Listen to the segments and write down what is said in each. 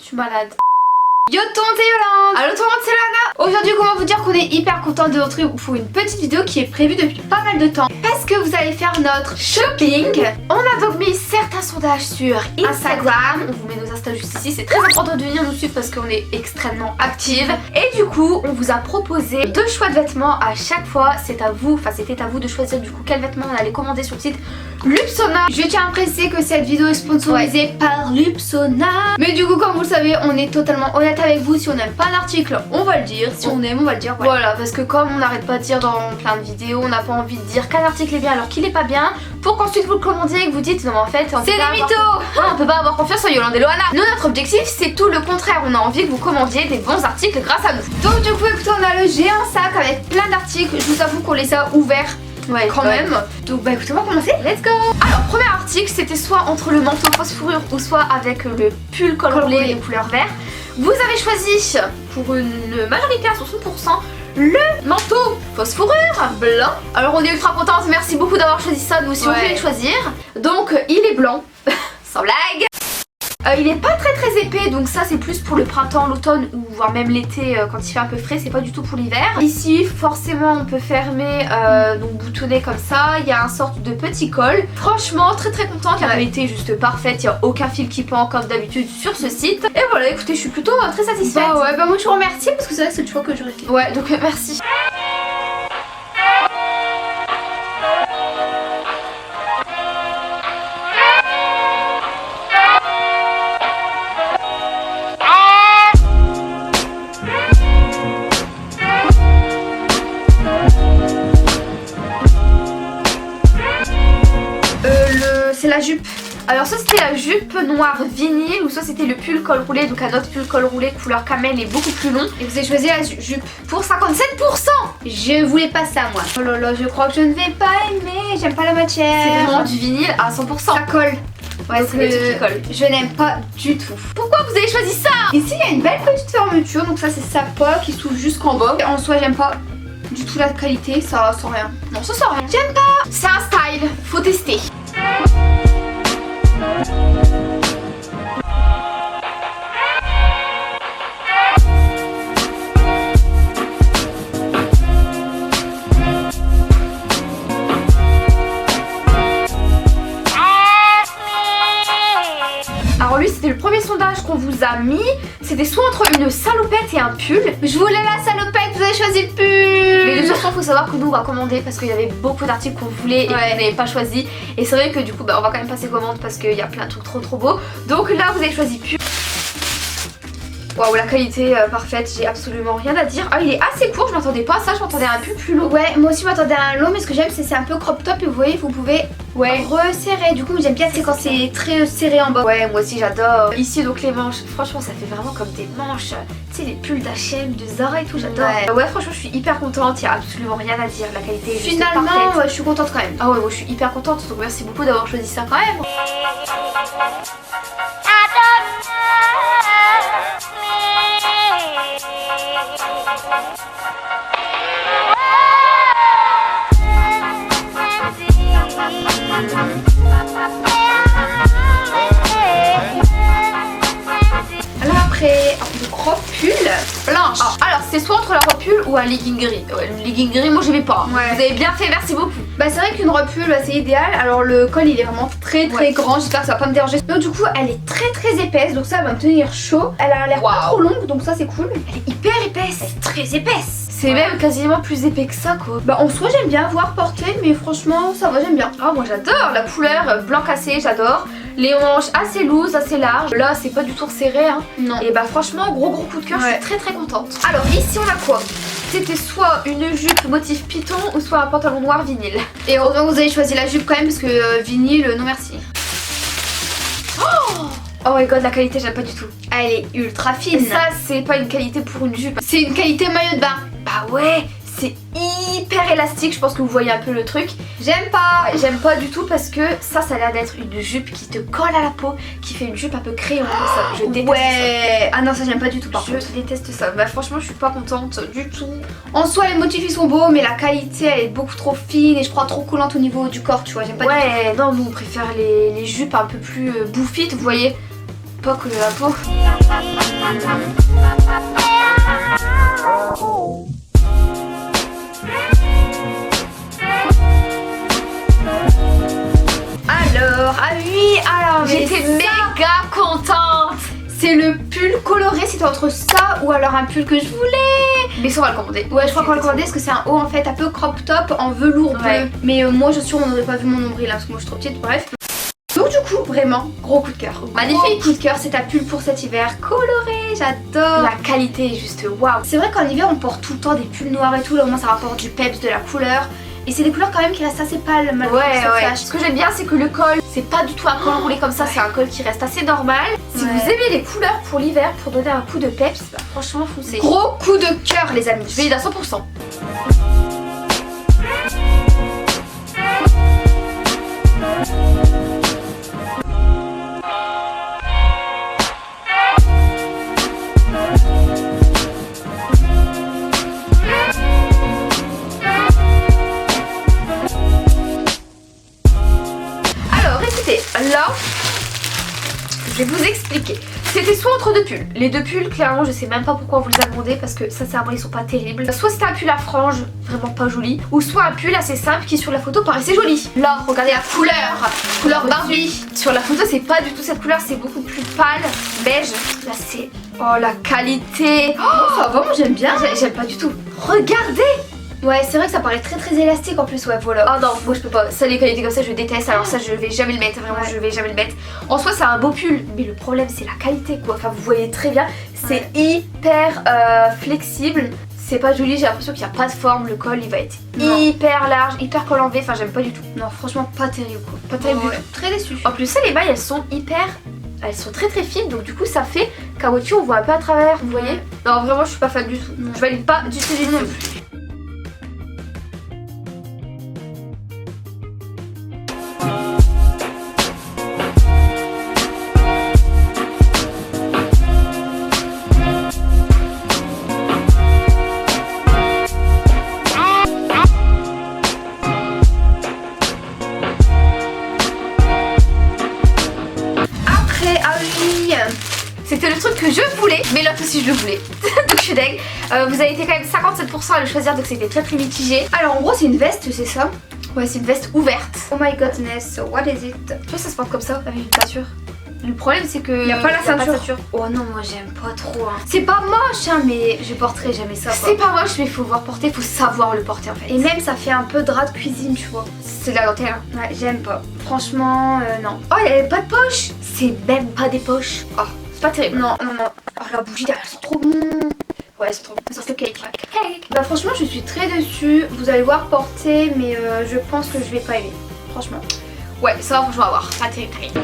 suis malade. Yo tout le monde, c'est Yolande. Allo tout le monde, c'est Lana. Aujourd'hui, comment vous dire qu'on est hyper content de vous retrouver pour une petite vidéo qui est prévue depuis pas mal de temps. Parce que vous allez faire notre shopping. On a donc mis certains sondages sur Instagram. On vous met nos Insta juste ici. C'est très important de venir nous suivre parce qu'on est extrêmement active. Et du coup, on vous a proposé 2 choix de vêtements à chaque fois. C'est à vous, enfin c'était à vous de choisir du coup quel vêtement on allait commander sur le site Lupsona. Je tiens à préciser que cette vidéo est sponsorisée par Lupsona. Mais du coup, comme vous le savez, on est totalement honnête avec vous. Si on n'aime pas un article, on va le dire. Si on aime, on va le dire. Voilà, parce que comme on n'arrête pas de dire dans plein de vidéos, on n'a pas envie de dire qu'un article est bien alors qu'il est pas bien, pour qu'ensuite vous le commandiez et que vous dites non mais en fait c'est des mythos. On peut pas avoir confiance en Yolande et Loana. Nous, notre objectif c'est tout le contraire. On a envie que vous commandiez des bons articles grâce à nous. Donc du coup, écoutez, on a le géant sac avec plein d'articles. Je vous avoue qu'on les a ouverts. Ouais, quand même. Donc bah écoutez, on va commencer. Let's go. Alors, premier article, c'était soit entre le manteau fausse fourrure ou soit avec le pull col roulé de couleur vert. Vous avez choisi pour une majorité à 60% le manteau fausse fourrure blanc. Alors on est ultra contente, merci beaucoup d'avoir choisi ça. Nous aussi on voulait le choisir. Donc il est blanc, sans blague. Il est pas très épais, donc ça c'est plus pour le printemps, l'automne ou voire même l'été quand il fait un peu frais, c'est pas du tout pour l'hiver. Ici forcément on peut fermer, donc boutonner comme ça, il y a un sorte de petit col. Franchement très contente, la qualité est juste parfaite, il n'y a aucun fil qui pend comme d'habitude sur ce site. Et voilà, écoutez, je suis plutôt très satisfaite. Bah ouais, bah moi je vous remercie parce que c'est vrai que c'est le choix que j'aurais fait. Ouais, donc merci. C'est la jupe. Alors soit c'était la jupe noire vinyle ou soit c'était le pull col roulé, donc un autre pull col roulé couleur camel et beaucoup plus long. Et vous avez choisi la jupe pour 57%. Je voulais pas ça moi. Oh là là, je crois que je ne vais pas aimer, j'aime pas la matière. C'est vraiment du vinyle à 100%. Ça colle. Ouais, c'est le truc qui colle. Je n'aime pas du tout. Pourquoi vous avez choisi ça? Ici il y a une belle petite fermeture, donc ça c'est sa poche qui s'ouvre jusqu'en bas. Et en soi j'aime pas du tout la qualité, ça sent rien. Non, ça sent rien. J'aime pas. C'est un style, faut tester. Alors lui c'était le premier sondage qu'on vous a mis. C'était soit entre une salopette et un pull. Je voulais la salopette, vous avez choisi le pull. Mais de toute façon faut savoir que nous on va commander parce qu'il y avait beaucoup d'articles qu'on voulait et qu'on n'avait pas choisi. Et c'est vrai que du coup bah, on va quand même passer commande parce qu'il y a plein de trucs trop beaux. Donc là vous avez choisi pull. Waouh, la qualité parfaite, j'ai absolument rien à dire. Ah, il est assez court, je m'attendais pas à ça, je m'attendais à un pull plus long. Ouais, moi aussi je m'attendais à un long, mais ce que j'aime c'est un peu crop top et vous voyez, vous pouvez resserrer. Du coup, j'aime bien c'est quand c'est très serré en bas. Ouais, moi aussi j'adore. Ici donc les manches, franchement ça fait vraiment comme des manches. Tu sais, les pulls d'H&M, de Zara et tout, j'adore. Ouais, franchement je suis hyper contente, il n'y a absolument rien à dire. La qualité est juste parfaite. Finalement, je suis contente quand même. Ah ouais, moi je suis hyper contente, donc merci beaucoup d'avoir choisi ça quand même. Alors après, le crop pull blanche. Alors c'est soit entre la robe pull ou un legging gris. Ouais, le legging gris moi j'aimais pas. Vous avez bien fait, merci beaucoup. Bah c'est vrai qu'une robe pull c'est idéal. Alors le col il est vraiment très grand. J'espère que ça va pas me déranger. Donc du coup elle est très épaisse, donc ça va me tenir chaud. Elle a l'air pas trop longue, donc ça c'est cool. Elle est hyper épaisse. Elle est très épaisse. C'est même quasiment plus épais que ça quoi. Bah en soi j'aime bien voir porter, mais franchement ça va, j'aime bien. Ah moi j'adore la couleur blanc cassé, j'adore. Les manches assez lourdes, assez larges. Là c'est pas du tout resserré hein. Non. Et bah franchement gros coup de cœur, je suis très contente. Alors ici on a quoi? C'était soit une jupe motif python ou soit un pantalon noir vinyle. Et heureusement que vous avez choisi la jupe quand même parce que vinyle non merci. Oh my god, la qualité j'aime pas du tout. Elle est ultra fine. Et ça c'est pas une qualité pour une jupe, c'est une qualité maillot de bain. Bah ouais, c'est hyper élastique, je pense que vous voyez un peu le truc. J'aime pas du tout parce que ça a l'air d'être une jupe qui te colle à la peau, qui fait une jupe un peu crayon. Ça, je déteste ça. Ah non, ça j'aime pas du tout par contre. Je déteste ça. Bah franchement je suis pas contente du tout. En soi les motifs ils sont beaux, mais la qualité elle est beaucoup trop fine et je crois trop collante au niveau du corps, tu vois. J'aime pas du tout. Non, nous on préfère les jupes un peu plus bouffites, vous voyez. pas coller la peau. Alors, ah oui, alors J'étais méga contente. c'est le pull coloré, c'était entre ça ou alors un pull que je voulais. Mais ça on va le commander. Ouais, je crois qu'on va le commander parce que c'est un haut en fait un peu crop top en velours bleu. Mais moi je suis sûre on n'aurait pas vu mon nombril là parce que moi je suis trop petite, bref. Donc du coup, vraiment, gros coup de cœur. Magnifique coup de cœur, c'est ta pull pour cet hiver coloré, j'adore. La qualité est juste waouh. C'est vrai qu'en hiver on porte tout le temps des pulls noirs et tout, là au moins ça rapporte du peps, de la couleur. Et c'est des couleurs quand même qui restent assez pâles malgré Ouais, cette ouais. flash. Ce que j'aime bien, c'est que le col, c'est pas du tout un col roulé comme ça, c'est un col qui reste assez normal. Si Ouais. vous aimez les couleurs pour l'hiver, pour donner un coup de peps, bah, franchement, foncez. Gros coup de cœur les amis. Je valide à 100%. Alors écoutez, là, Je vais vous expliquer. C'était soit entre deux pulls. Les deux pulls, clairement, je sais même pas pourquoi on vous les a demandé parce que sincèrement, ils sont pas terribles. Soit c'était un pull à franges, vraiment pas joli, ou soit un pull assez simple qui sur la photo paraissait joli. Là, regardez la couleur Barbie. Sur la photo, c'est pas du tout cette couleur, c'est beaucoup plus pâle, beige. Là, c'est... Oh, la qualité. oh, ça va, moi j'aime bien. J'aime pas du tout. Regardez. Ouais, c'est vrai que ça paraît très très élastique en plus, ouais, voilà. Ah non, moi je peux pas. Ça, les qualités comme ça, je déteste. Alors ça, je vais jamais le mettre. Vraiment, Ouais. je vais jamais le mettre. En soi, c'est un beau pull, mais le problème, c'est la qualité, quoi. Enfin, vous voyez très bien. C'est hyper flexible. C'est pas joli. J'ai l'impression qu'il n'y a pas de forme. Le col, il va être hyper large, hyper col enlevé. Enfin, j'aime pas du tout. Non, franchement, pas terrible quoi. Pas terrible du Ouais. tout. Très déçue. En plus, ça, les mailles, elles sont très très fines. Donc, du coup, ça fait qu'à voiture, on voit un peu à travers. Vous voyez? Non, vraiment, je suis pas fan du tout. Non. Je valide pas du tout, du tout. Après, ah oui. C'était le truc que je voulais, mais l'autre aussi je le voulais. Donc je suis deg. Vous avez été quand même 57% à le choisir, donc c'était très très mitigé. Alors en gros, c'est une veste, c'est ça? Ouais, c'est une veste ouverte. Oh my godness, so what is it? Tu vois, ça se porte comme ça, avec une ceinture. Le problème, c'est que. Y a pas la ceinture. de Oh non, moi j'aime pas trop. Hein. C'est pas moche, hein, mais je porterai jamais ça. Quoi. C'est pas moche, mais il faut voir porter, faut savoir le porter en fait. Et même ça fait un peu drap de cuisine, tu vois. C'est de la dentelle. Hein. Ouais, j'aime pas. Franchement, non. Oh, il y avait pas de poche. C'est même pas des poches. Oh, c'est pas terrible. Non, non, non. Oh, la bougie derrière, c'est trop bon. Ouais, c'est trop bon. Ça, c'est cake. Bah franchement, je suis très déçue. Vous allez voir porter, mais je pense que je vais pas aimer. Franchement. Ouais, ça va, franchement, à voir. Pas terrible, terrible.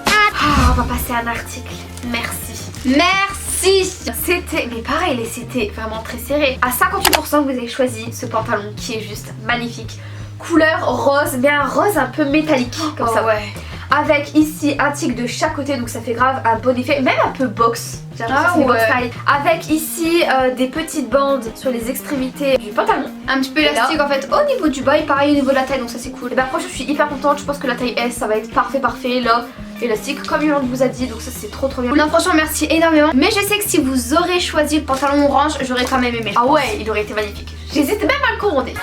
Ah, on va passer à un article. Merci. Merci. C'était, mais pareil, c'était vraiment très serré. À 58%, vous avez choisi ce pantalon qui est juste magnifique. Couleur rose, mais un rose un peu métallique, comme ça. Ouais. Avec ici un tic de chaque côté, donc ça fait grave un bon effet, même un peu box. J'ai l'impression Ah que c'est box ouais. style. Avec ici des petites bandes sur les extrémités du pantalon. Un petit peu élastique en fait au niveau du bas et pareil au niveau de la taille, donc ça c'est cool. Et bah franchement je suis hyper contente, je pense que la taille S ça va être parfait. Là, élastique comme Yolande vous a dit, donc ça c'est trop bien. Non franchement merci énormément. Mais je sais que si vous aurez choisi le pantalon orange, j'aurais quand même aimé. Ah ouais, il aurait été magnifique. J'hésite même à le commander.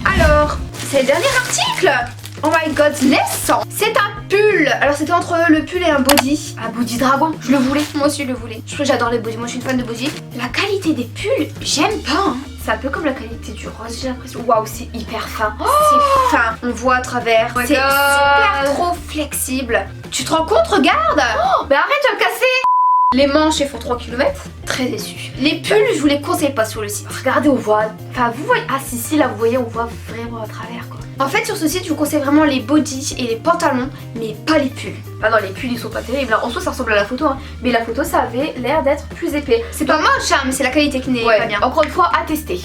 Alors, c'est le dernier article. Oh my god, naissant. C'est un pull. Alors c'était entre le pull et un body. Un body dragon, je le voulais. Moi aussi je le voulais. Je trouve que j'adore les bodys, moi je suis une fan de body. La qualité des pulls, j'aime pas. Hein. C'est un peu comme la qualité du rose, j'ai l'impression. Waouh, c'est hyper fin. C'est fin, on voit à travers. Oh my C'est God. super trop flexible. Tu te rends compte, regarde. Mais arrête de le casser. Les manches elles font 3 km. Très déçue. Les pulls, je vous les conseille pas sur le site. Regardez, on voit. Enfin, vous voyez. Ah, si, là, vous voyez, on voit vraiment à travers, quoi. En fait sur ce site je vous conseille vraiment les bodys et les pantalons mais pas les pulls. Ah non, les pulls ils sont pas terribles, en soi ça ressemble à la photo hein. Mais la photo ça avait l'air d'être plus épais. C'est pas moche hein, mais c'est la qualité qui n'est pas bien. Encore une fois à tester.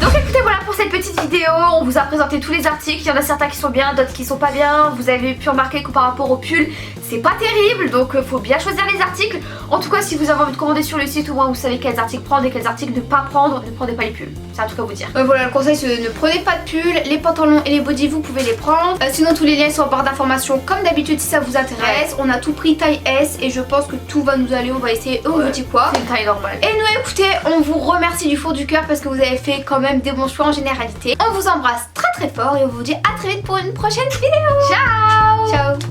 Donc écoutez, voilà pour cette petite vidéo, on vous a présenté tous les articles, il y en a certains qui sont bien, d'autres qui sont pas bien. Vous avez pu remarquer que par rapport aux pulls, c'est pas terrible, donc faut bien choisir les articles. En tout cas, si vous avez envie de commander sur le site, au moins vous savez quels articles prendre et quels articles ne pas prendre, ne prenez pas les pulls. C'est un truc à vous dire. Voilà, le conseil c'est ne prenez pas de pulls, les pantalons et les bodys vous pouvez les prendre. Sinon tous les liens sont en barre d'informations comme d'habitude si ça vous intéresse. On a tout pris taille S et je pense que tout va nous aller, on va essayer, on vous dit quoi. C'est une taille normale. Et nous écoutez, on vous remercie du fond du cœur parce que vous avez fait quand même des bons choix en généralité. On vous embrasse très très fort et on vous dit à très vite pour une prochaine vidéo. Ciao! Ciao!